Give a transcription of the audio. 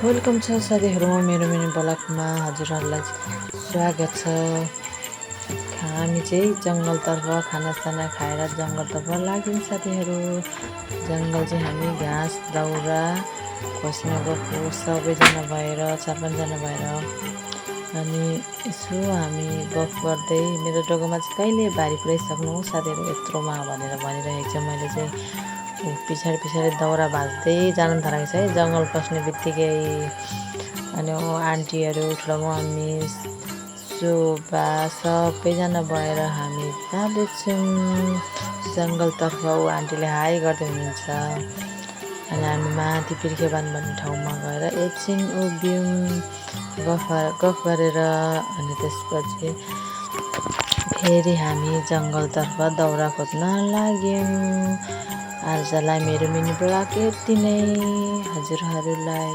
Welcome छ साथीहरू, मेरो मिनी ब्लगमा हजुरहरूलाई स्वागत छ। हामी चाहिँ जङ्गलतर्फ खानासाना खाएर जङ्गलतर्फ लाग्यौँ साथीहरू। जङ्गल चाहिँ हामी घाँस दाउरा खोज्न गएको सबैजना भएर 4-5 जना भएर। अनि यसो हामी गफ गर्दै मेरो डोकोमा चाहिँ कहिले बारी पुऱ्याइसक्नु साथीहरू यत्रोमा भनेर भनिरहेको छ। मैले चाहिँ पछाडि दाउरा भाँच्दै जानु थालेको छ है जङ्गल पस्ने बित्तिकै। अनि आन्टीहरू ठुलो मम्मी शोभा सबैजना भएर हामी जाँदैछौँ जङ्गलतर्फ। आन्टीले हाई गर्दै हुनुहुन्छ। अनि हामी माथि पिर्खेबान भन्ने ठाउँमा गएर एकछिन उभियौँ गफ गरेर। अनि त्यसपछि फेरि हामी जङ्गलतर्फ दाउरा खोज्न लाग्यौँ। आजलाई मेरो मिनी ब्लग यति नै। हजुरहरूलाई